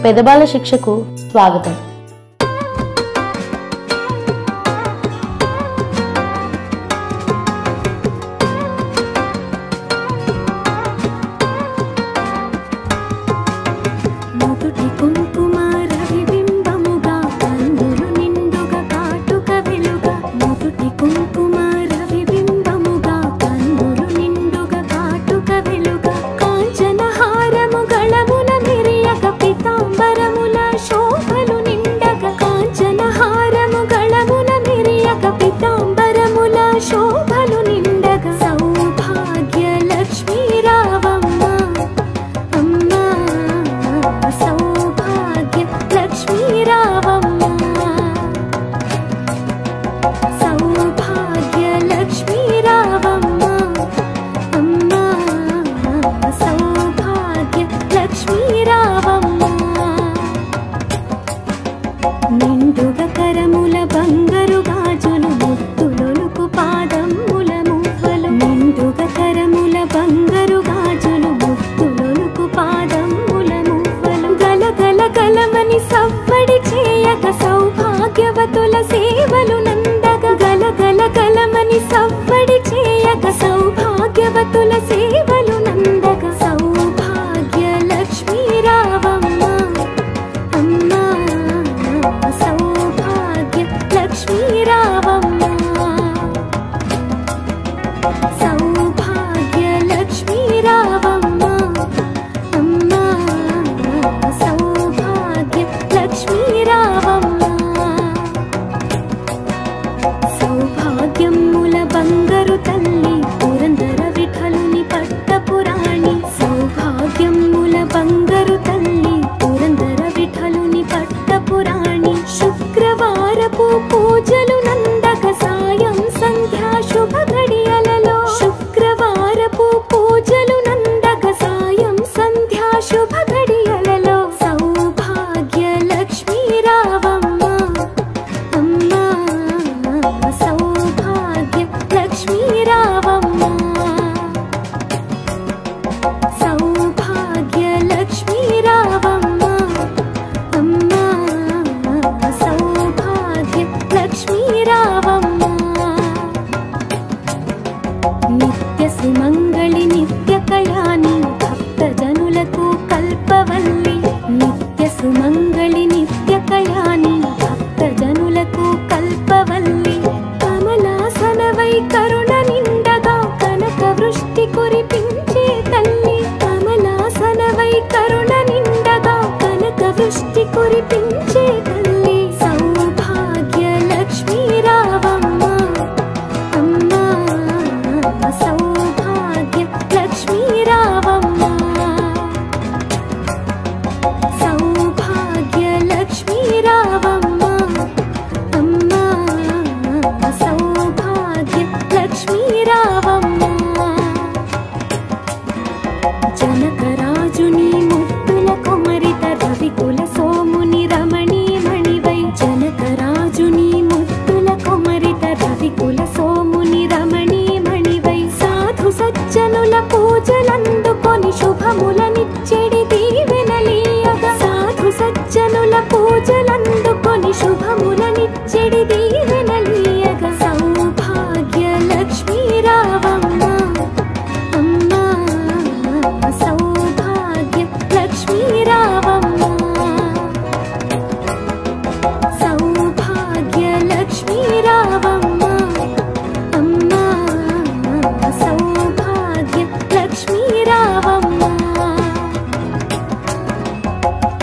పెదబాల శిక్షకు స్వాగతం.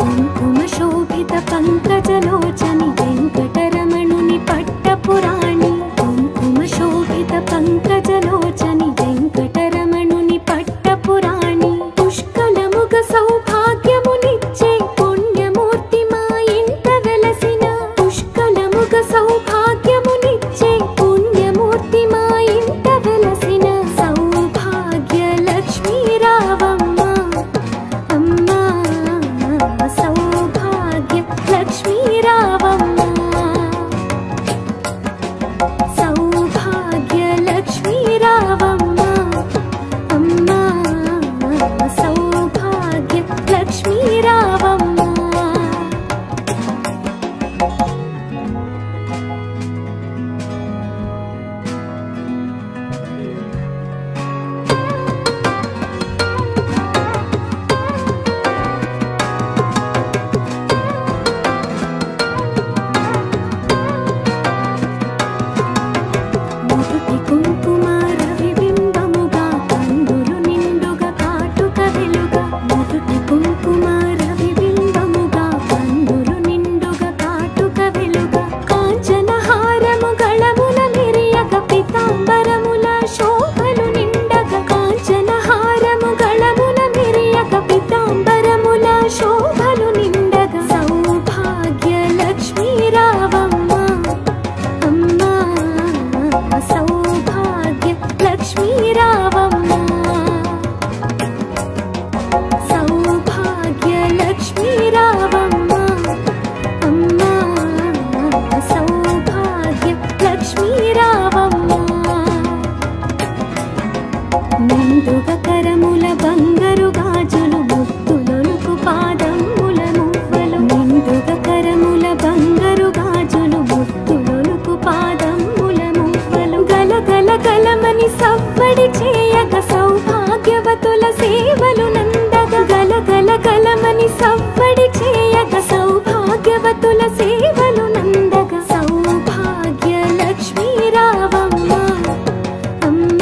కుంకుమ శోభిత పంక లక్ష్మీ రావమ్మ అమ్మ సౌభాగ్య లక్ష్మీ రావమ్మ మెండుగ కరముల బంగారు గాజులు ముత్తులొలుకు పాదముల మువ్వలు మెండుగ కరముల బంగారు గాజులు ముత్తులొలుకు పాదముల మువ్వలు గల గల గలమని సవ్వడి చేయగ సౌభాగ్యవతుల సేవలు నందగ గల గల గలమని సవ్వడి చేయగ సౌభాగ్యవతుల సేవలు నందగ సౌభాగ్య లక్ష్మీ రావమ్మ అమ్మ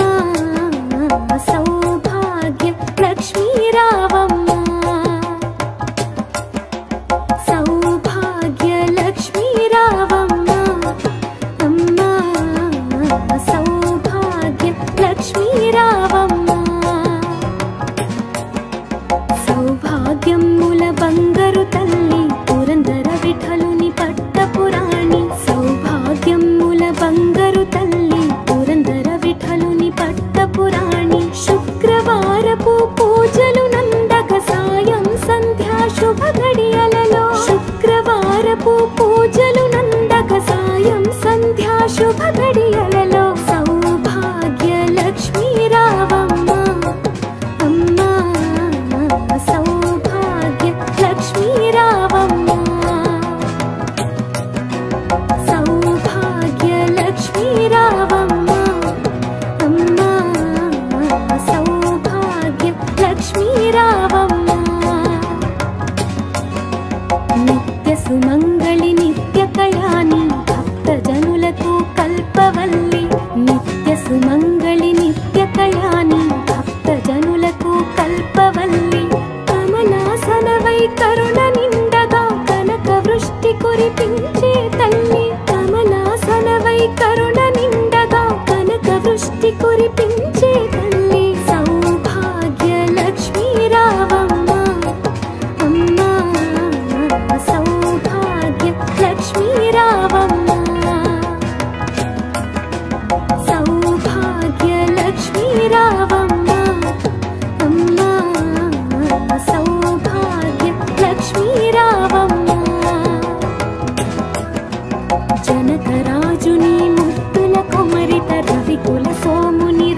సౌభాగ్య లక్ష్మీ రావమ్మ సౌభాగ్య లక్ష్మీ రావమ్మ అమ్మ సౌభాగ్య లక్ష్మీ రావమ్మ సౌభాగ్యముల బంగారు తల్లి పురందర విఠలుని పట్టపురాణి సౌభాగ్యముల బంగారు తల్లి పురందర విఠలుని పట్టపురాణి శుక్రవారపు పూజలు నందక సాయం సంధ్యా శుభ గడియలలో శుక్రవారపు పూజలు నందక సాయం సంధ్యా శుభ గడియలలో సౌభాగ్య లక్ష్మీ రావమ్మ అమ్మ సౌభాగ్య లక్ష్మీ రావమ్మ సౌభాగ్య లక్ష్మీ రావమ్మ అమ్మ సౌభాగ్య లక్ష్మీ రావమ్మ నిత్య సుమంగళి నిత్య కళ్యాణి భక్త జనులకు కల్పవల్లి నిత్య సుమంగళి నిత్య కళ్యాణి భక్త జనులకు కల్పవల్లి కమలాసనవై కరుణ నిండగా కనక వృష్టి కురిపించే తల్లి కమలాసనవై కరుణ నిండగా కనక వృష్టి కురిపించే తల్లి సౌభాగ్య లక్ష్మీ రావమ్మ అమ్మ సౌభాగ్య లక్ష్మీ రావమ్మ సౌభాగ్య లక్ష్మీ రావమ్మ అమ్మ సౌభాగ్య లక్ష్మీ రావమ్మ జనకరాజుని ముత్తుల కుమరిత రవికుల సోముని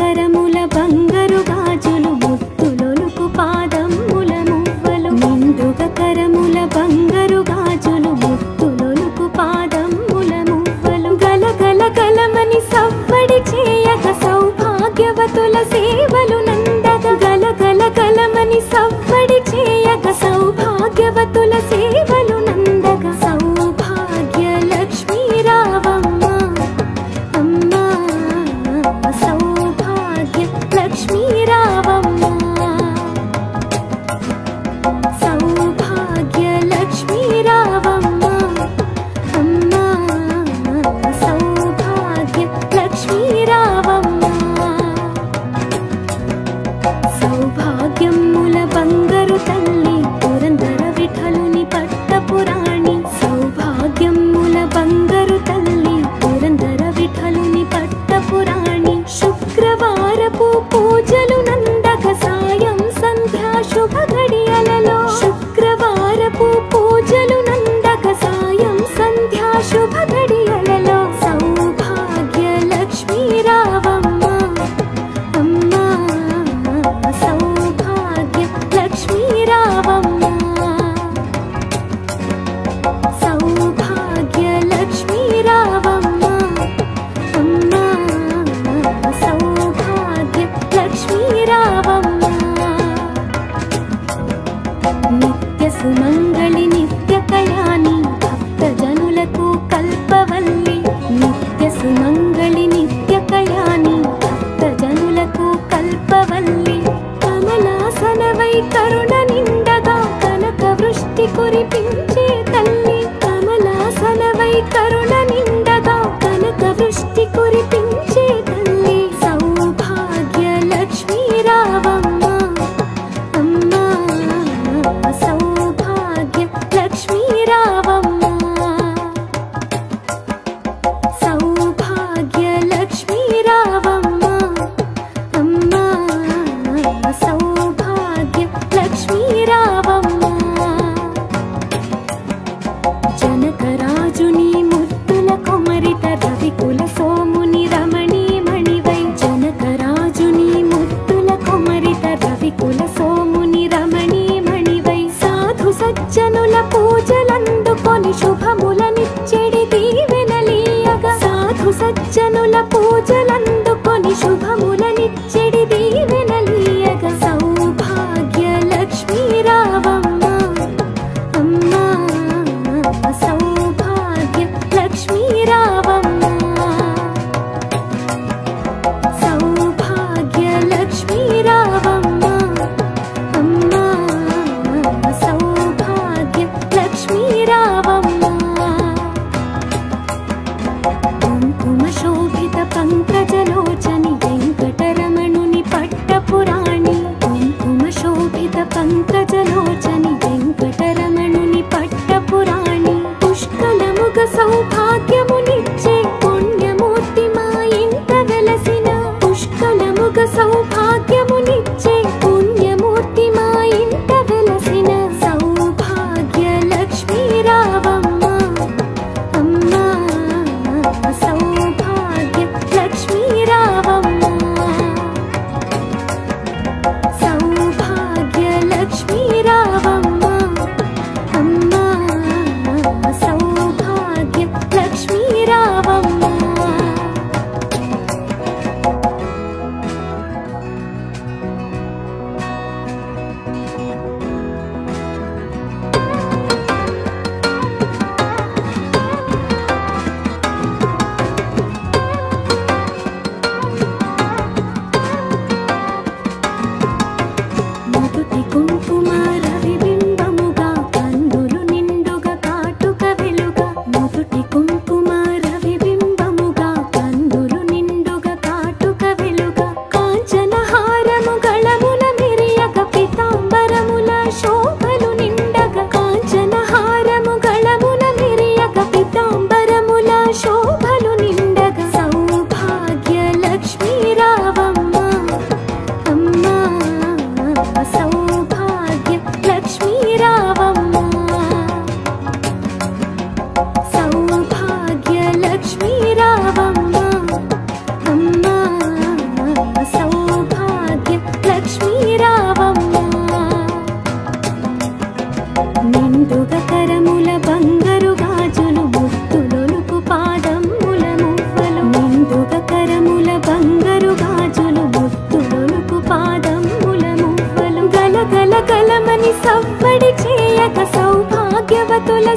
కరముల బంగారు గాజులు ముత్తులొలుకు పాదముల మువ్వలు నిండుగా కరముల బంగారు గాజులు ముత్తులొలుకు పాదముల మువ్వలు గలగల గలమని సవ్వడి చేయక సౌభాగ్యవతుల సేవలు నందగ గలగల గలమని సవ్వడి చేయక సౌభాగ్యవతుల సేవలు నందగ సౌభాగ్య లక్ష్మీ రావమ్మ అమ్మా సౌభాగ్య లక్ష్మీ రావమ్మ సౌభాగ్య లక్ష్మీ రావమ్మ అమ్మా సౌభాగ్య లక్ష్మీ రావమ్మ సౌభాగ్యముల బంగారు తల్లి పురందర విఠలుని పట్టపురాణి సౌభాగ్యముల బంగారు తల్లి పురందర విఠలుని పట్టపురాణి శుక్రవారపు పూజలు నందక సాయం సంధ్యా శుభ ఘడియలలో శుక్రవారపు పూజలు నందక సాయం సంధ్యా శుభ ఘడియలలో సౌభాగ్య లక్ష్మీ రావమ్మ అమ్మా సౌభాగ్య లక్ష్మీ రావమ్మ సౌభాగ్య లక్ష్మీ రావమ్మ అమ్మా సౌభాగ్య లక్ష్మీ రావమ్మ నిత్య సుమంగళి నిత్య కళ్యాణి భక్త జనులకు కల్పవల్లి నిత్య సుమంగళి నిత్య కళ్యాణి భక్త జనులకు కల్పవల్లి కమలాసనవై కరుణ నిండగా కనక వృష్టి కురిపించే తల్లి కమలాసనవై కరుణ నిండగా కనక వృష్టి కురిపించే తల్లి సౌభాగ్య లక్ష్మీ రావమ్మ అమ్మా సౌభాగ్య లక్ష్మీ రావమ్మ సౌభాగ్య లక్ష్మీ రావమ్మ అమ్మా సౌభాగ్య లక్ష్మీ రావమ్మ జనకరాజుని ముద్దుల కొమరిత రవికుల సోముని రమణీమణివై జనకరాజుని ముద్దుల కొమరిత రవికుల సోముని రమణీమణివై సాధు సజ్జనుల పూజలందుకొని శుభములనిచ్చెడి దీవెనలీయగా సాధు సజ్జనుల పూజలందుకొని శుభములనిచ్చెడి దీవెనలీయగా సౌభాగ్య లక్ష్మీ రావమ్మ అమ్మా సౌభాగ్య లక్ష్మీ రావమ్మ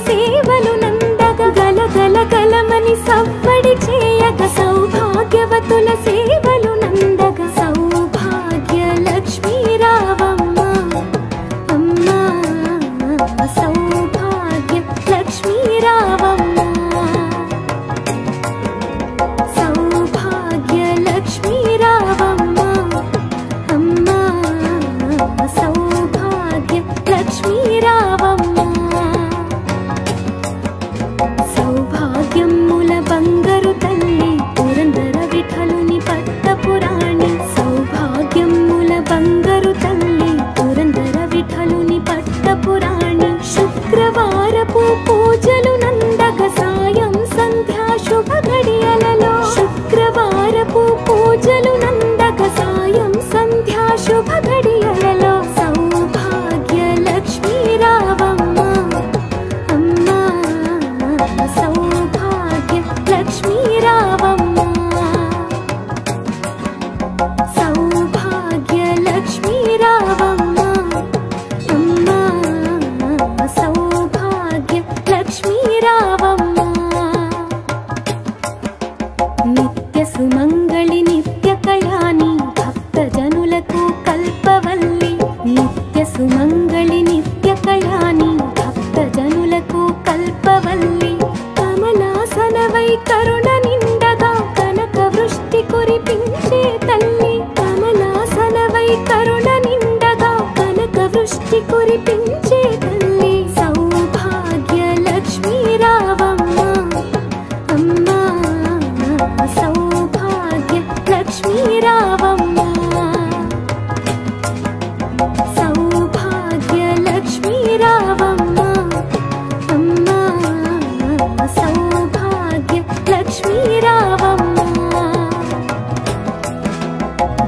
సేవలు నందగ గల గల గలమని సవ్వడి చేయగ సౌభాగ్యవతుల సేవలు నందగ సౌభాగ్య లక్ష్మీ రావమ్మ అమ్మా సౌభాగ్య లక్ష్మీ రావమ్మ సౌభాగ్య లక్ష్మీ రావమ్మ అమ్మా సౌభాగ్య లక్ష్మీ రావమ్మ సౌభాగ్యముల బంగారు తల్లి పురందర విఠలుని పట్టపురాణి సౌభాగ్యముల బంగారు తల్లి పురందర విఠలుని పట్టపురాణి శుక్రవారపు పూజలు నందక సాయం సంధ్యా శుభ గడియలలో శుక్రవారపు పూజలు నందక సాయం సంధ్యా శుభ గడియలలో సౌభాగ్య లక్ష్మీ రావమ్మ అమ్మా సౌభాగ్య లక్ష్మీ రావమ్మ సౌభాగ్య లక్ష్మీ రావమ్మ అమ్మా సౌభాగ్య లక్ష్మీ రావమ్మ నిత్య సుమంగళి నిత్య కళ్యాణి భక్త జనులకు కల్పవల్లి నిత్య సుమంగళి నిత్య కళ్యాణి భక్త జనులకు కల్పవల్లి కమలాసనవై కరుణ నిండగా కనక వృష్టి కురిపించే తల్లి కమలాసనవై కరుణ నిండగా కనక వృష్టి కురిపించే తల్లి సౌభాగ్య లక్ష్మీ రావమ్మ అమ్మా సౌభాగ్య లక్ష్మీ రావమ్మ సౌభాగ్య లక్ష్మీ రావమ్మ అమ్మా సౌభాగ్య లక్ష్మీ రావమ్మ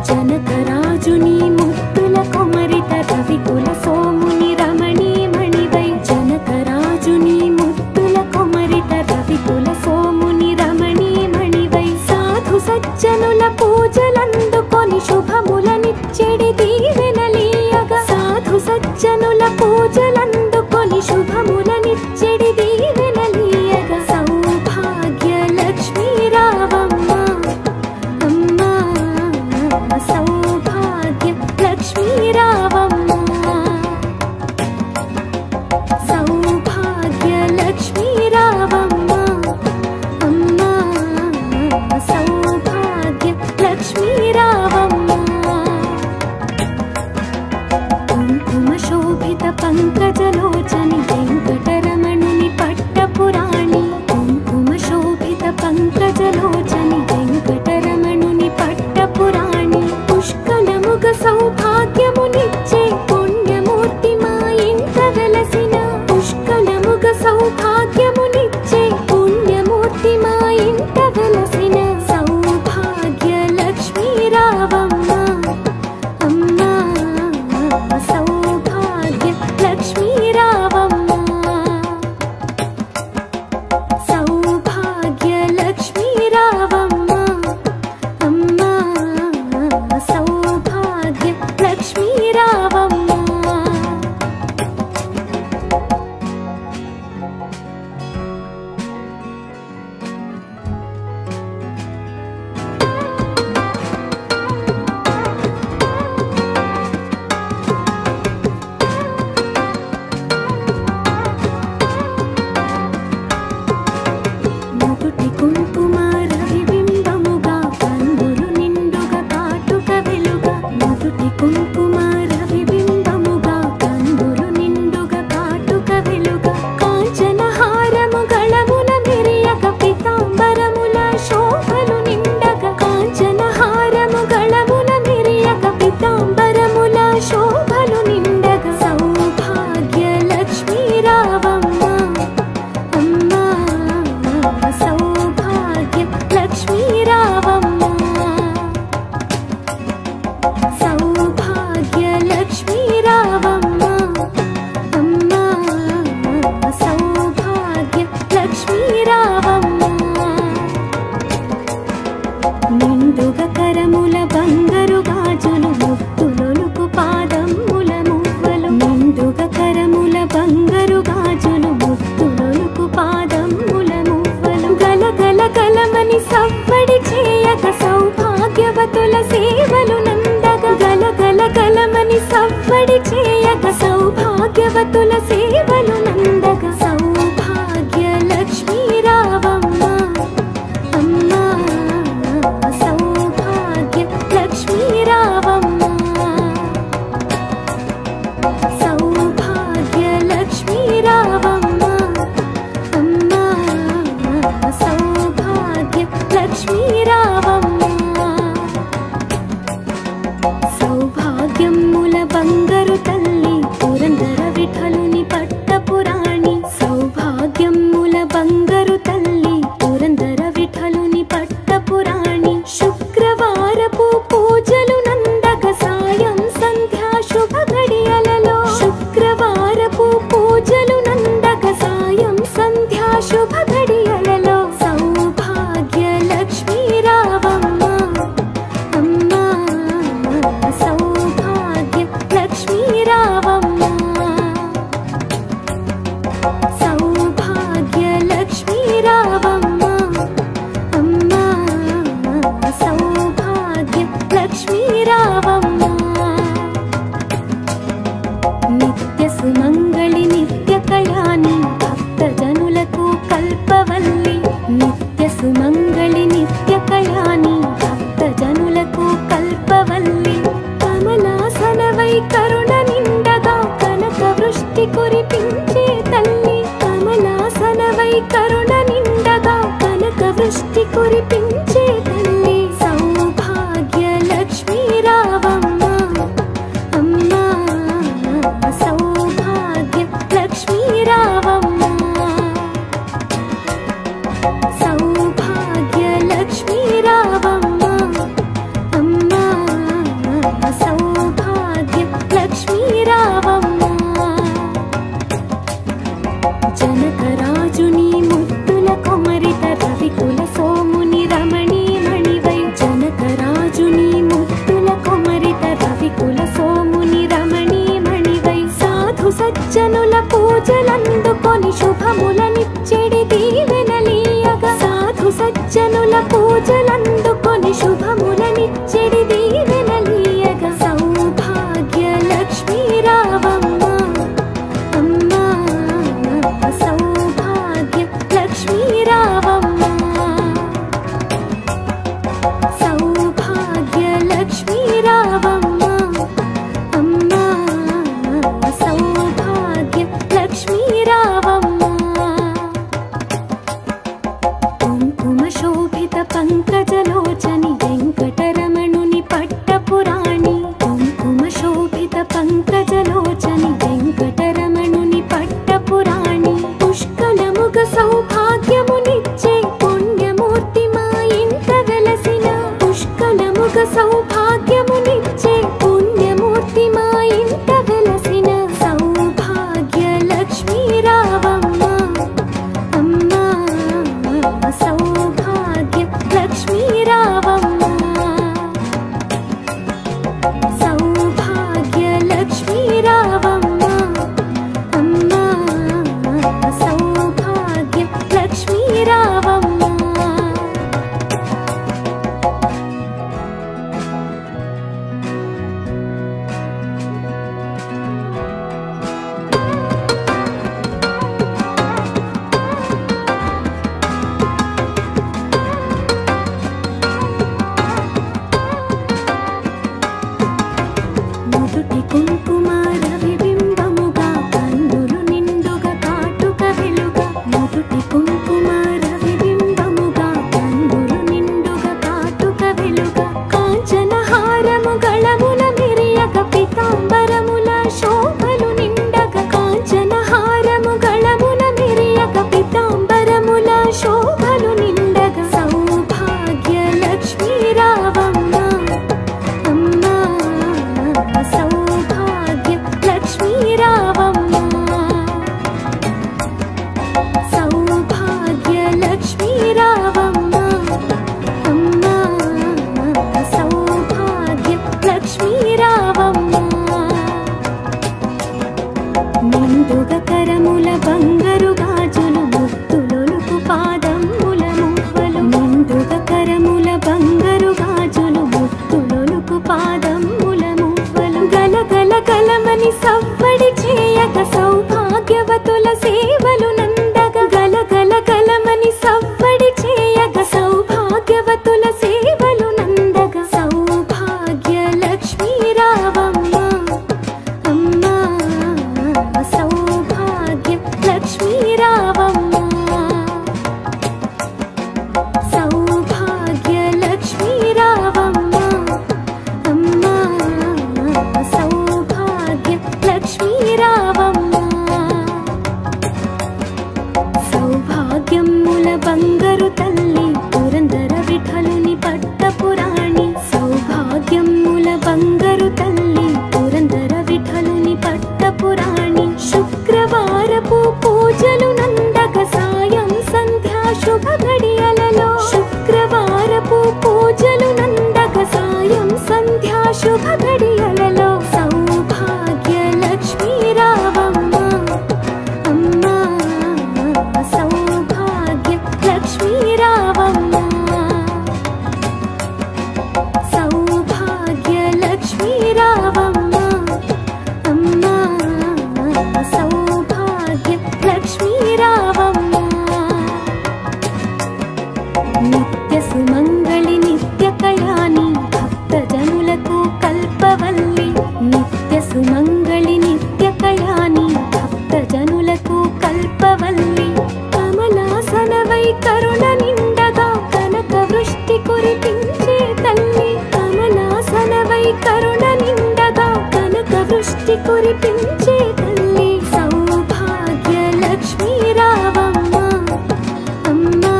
జనకరాజుని ముత్తుల కొమరిత రవికుల సోముని రమణీ మణివై జనకరాజుని ముత్తుల కొమరిత రవికుల సోముని రమణీ మణివై సాధు సజ్జనుల పూజలందుకొని శుభములనిచ్చెడి దీవెనలీయగా సాధు సజ్జనుల పూజలందుకొని శుభములనిచ్చెడి దీవెనలీయగా సౌభాగ్య లక్ష్మీ రావమ్మ అమ్మా సౌభాగ్య లక్ష్మీ రావమ్మ సౌభాగ్య లక్ష్మీ రావమ్మ అమ్మా సౌభాగ్య లక్ష్మీ రావమ్మ కుంకుమ శోభిత పంకజలోచని వెంకటరమణుని పట్టపురాణి కుంకుమ శోభిత పంకజలోచని వెంకటరమణుని పట్టపురాణి పుష్కలముగ సౌభాగ్యమునిచ్చే పుణ్యమూర్తి మా ఇంట వెలసిన పుష్కలముగ సౌభాగ్యమునిచ్చే పుణ్యమూర్తి మా ఇంట వెలసిన సౌభాగ్య లక్ష్మీ రావమ్మ అమ్మా సౌభాగ్య లక్ష్మీ రావమ్మ సౌభాగ్య లక్ష్మీ రావమ్మ అమ్మా సౌభాగ్య లక్ష్మీ రావమ్మ నుదుటి కుంకుమ రవిబింబముగా కన్నులు నిండుగా కాటుక వెలుగా నుదుటి కుంకుమ రవిబింబముగా కన్నులు నిండుగా కాటుక వెలుగా కాంచన హారము గళమున మెరియక పీతాంబరముల శోభలు నిండగా కాంచన హారము గళమున మెరియక పీతాంబరముల శోభలు నిండగా సౌభాగ్య లక్ష్మీ రావమ్మ అమ్మా సౌభాగ్య లక్ష్మీ రావమ్మ సౌభాగ్య లక్ష్మీ రావమ్మ అమ్మా సౌభాగ్య లక్ష్మీ రావమ్మ నిండుగా కరముల బంగారు గాజులు ముత్తులొలుకు పాదముల మువ్వలు నిండుగా కరముల బంగారు గాజులు ముత్తులు గలగలమని సవ్వడి చేయగ సౌభాగ్యవతుల సేవలు నందగ గలగలగలమని సవ్వడి చేయగ సౌభాగ్యవతుల సేవలు నందగ సౌభాగ్య లక్ష్మీ రావమ్మ అమ్మ సౌభాగ్య లక్ష్మీ రావమ్మ సౌభాగ్య లక్ష్మీ రావమ్మ అమ్మ సౌభాగ్య లక్ష్మీ రావమ్మ సౌభాగ్యముల బంగారు తల్లి పురందర విఠలుని పట్టపురాణి సౌభాగ్యముల బంగారు తల్లి పురందర విఠలుని పట్టపురాణి శుక్రవారపు పూజలు నందగ సాయం సంధ్యా శుభ ఘడియలలో శుక్రవారపు పూజలు నందగ సాయం సంధ్యా శుభ ఘడియలలో సౌభాగ్య లక్ష్మీ రావమ్మ అమ్మ సౌభాగ్య లక్ష్మీ రావమ్మ సౌభాగ్య లక్ష్మీ రావమ్మ అమ్మ సౌభాగ్య లక్ష్మీ రావమ్మ నిత్య సుమంగళి నిత్య కళ్యాణి భక్త జనులకు కల్పవల్లి నిత్య సుమంగళి నిత్య కళ్యాణి భక్త జనులకు కల్పవల్లి కమలాసనవై కరుణ నిండగా కనక వృష్టి కురిపించే తల్లి కమలాసనవై కరుణ నిండగా కనక వృష్టి కురిపించే తల్లి సౌభాగ్య లక్ష్మీ రావమ్మ అమ్మ సౌభాగ్య లక్ష్మీ రావమ్మ సౌభాగ్య లక్ష్మీ రావమ్మ అమ్మ సౌభాగ్య లక్ష్మీ రావమ్మ జనకరాజుని ముద్దుల కొమరిత రవికుల సోముని రమణీ మణివై జనకరాజుని ముద్దుల కొమరిత రవికుల సోముని రమణీ మణివై సాధు సజ్జనుల పూజలందుకొని శుభములనిచ్చెడి దీవెనలీయగ సాధు సజ్జనుల పూజలందుకొని శుభములనిచ్చెడి దీవెనలీయగ సౌభాగ్య లక్ష్మీ రావమ్మ అమ్మ సౌభాగ్య లక్ష్మీ రావమ్మ సౌభాగ్య లక్ష్మీ రావమ్మ అమ్మ సౌభాగ్య లక్ష్మీ రావమ్మ కుంకుమ శోభిత పంకజలోచని వెంకటరమణుని పట్టపురాణి కుంకుమ శోభిత పంకజలోచని వెంకటరమణుని పట్టపురాణి పుష్కలముగ సౌభాగ్యమునిచ్చే పుణ్యమూర్తి మా ఇంట వెలసిన పుష్కలముగ సౌభాగ్యమునిచ్చే పుణ్యమూర్తి మా ఇంట వెలసిన సౌభాగ్య లక్ష్మీ రావమ్మ అమ్మ సౌభాగ్య లక్ష్మీ రావమ్మ నిత్య సుమంగళి నిత్య కళ్యాణి భక్తజనులకు కల్పవల్లి నిత్య సుమంగళి నిత్య కళ్యాణి భక్తజనులకు కల్పవల్లి కమలాసనవై కరుణ నిండగా కనక వృష్టి కురిపించే తల్లి కమలాసనవై కరుణ నిండగా కనక వృష్టి కురిపించే తల్లి సౌభాగ్య లక్ష్మీ రావమ్మ అమ్మా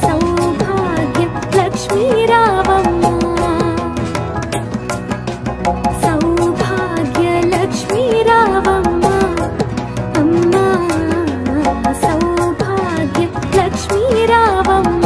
సౌభాగ్య లక్ష్మీ రావమ్మ సౌభాగ్య లక్ష్మీ రావమ్మ అమ్మా సౌభాగ్య లక్ష్మీ రావమ్మ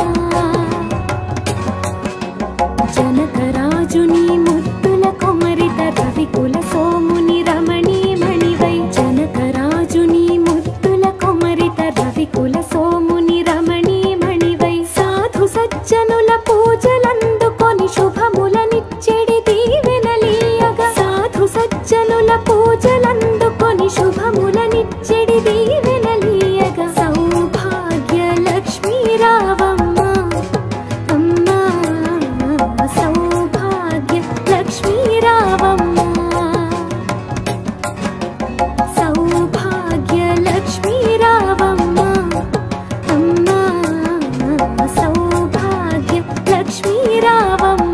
జనకరాజుని ముత్తుల కొమరిత రవికుల సోముని రమణీ మణివై జనకరాజుని ముత్తుల కొమరిత రవికుల సోముని రమణీ మణివై సాధు సజ్జనుల పూజలందుకొని శుభములనిచ్చెడి దీవెనలీయగా సాధు సజ్జనుల పూజలందుకొని శుభములనిచ్చెడి దీవెనలీయగా సౌభాగ్య లక్ష్మీ రావమ్మ అమ్మా సౌభాగ్య లక్ష్మీ రావమ్మ సౌభాగ్య లక్ష్మీ రావమ్మ అమ్మా సౌభాగ్య లక్ష్మీ రావమ్మ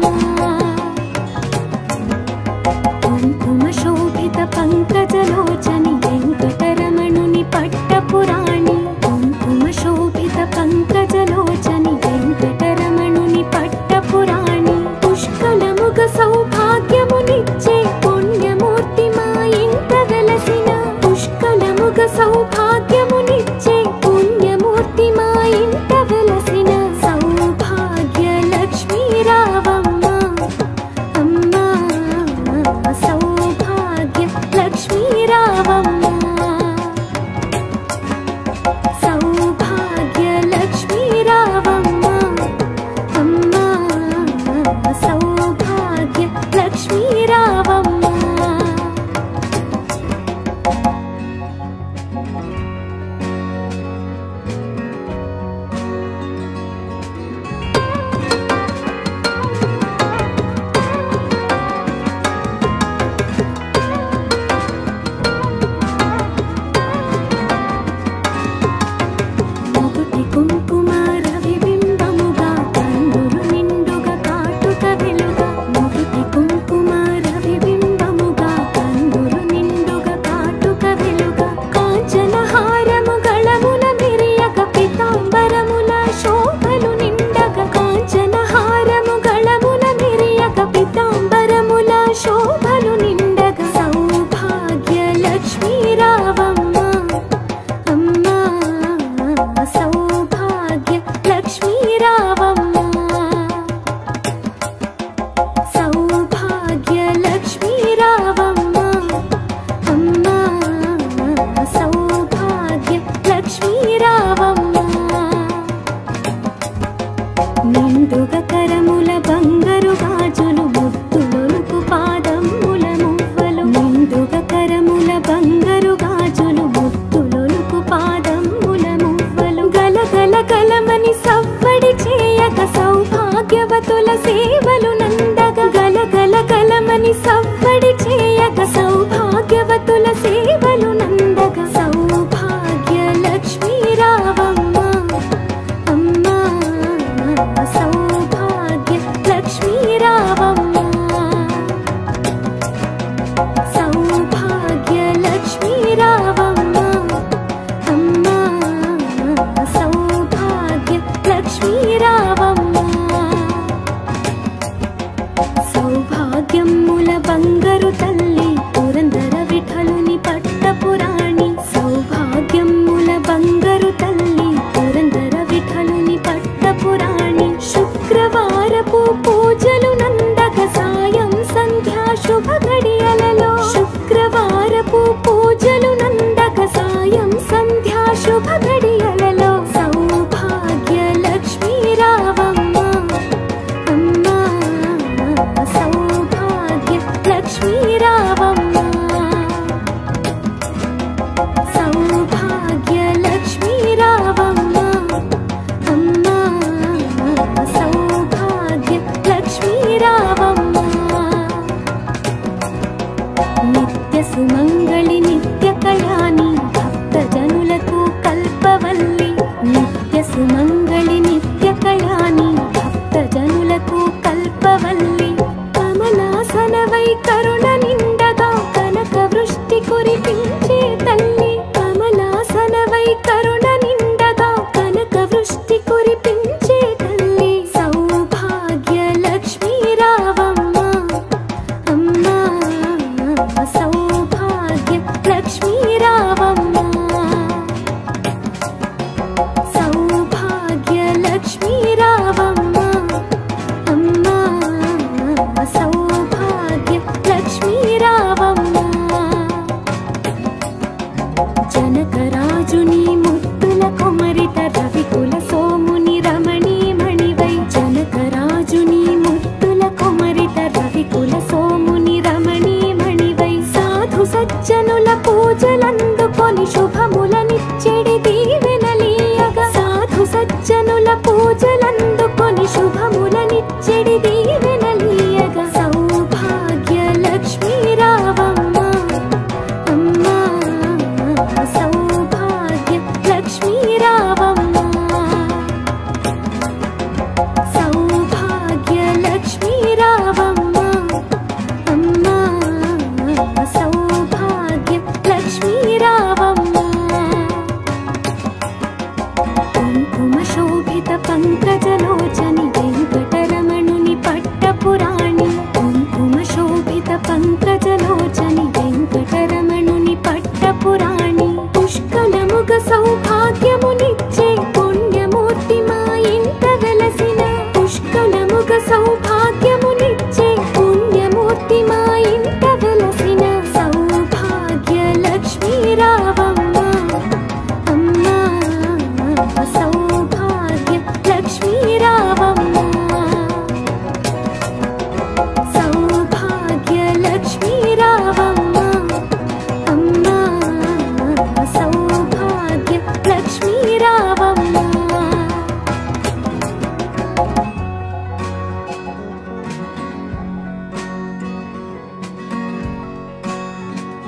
కుంకుమ శోభిత పంకజలోచని వెంకటరమణుని పట్టపురాణి కుంకుమ శోభిత పంకజలోచని వెంకటరమణుని పట్టపురాణి పుష్కలముగ సౌభాగ్యమునిచ్చే పుణ్యమూర్తి మా ఇంట వెలసిన పుష్కలముగ సౌభాగ్యమునిచ్చే పుణ్యమూర్తి మా ఇంట వెలసిన సౌభాగ్య లక్ష్మీ రావమ్మ అమ్మా సౌభాగ్య లక్ష్మీ రావమ్మ సౌభాగ్య లక్ష్మీ రావమ్మ అమ్మా సౌభాగ్య లక్ష్మీ రావమ్మ మొగుటి కుంకుమ రవిబింబముగా కన్నులు నిండుగా కాటుక వెలుగా మొగుటి కుంకుమ రవిబింబముగా కన్నులు నిండుగా కాటుక వెలుగా కాంచన హారము గళముల మిరియక పితాంబరముల శోభలు నిండగా కాంచన హారము గళముల మిరియక పితాంబరముల శోభలు నిండగా సౌభాగ్య లక్ష్మీ రావమ్మ అమ్మా సౌభాగ్య లక్ష్మీ రావమ్మ సౌభాగ్య లక్ష్మీ రావమ్మ అమ్మా సౌభాగ్య లక్ష్మీ రావమ్మ నిండుగ కరముల బంగారు గాజులు ముత్తులొలుకు పాదముల మువ్వలు నిండుగ కరముల బంగారు గాజులు ముత్తులొలుకు పాదముల మువ్వలు గలగల గలమని సవ్వడి చేయక సౌభాగ్యవతుల సేవలు నందగ గలగల గలమని సవ్వడి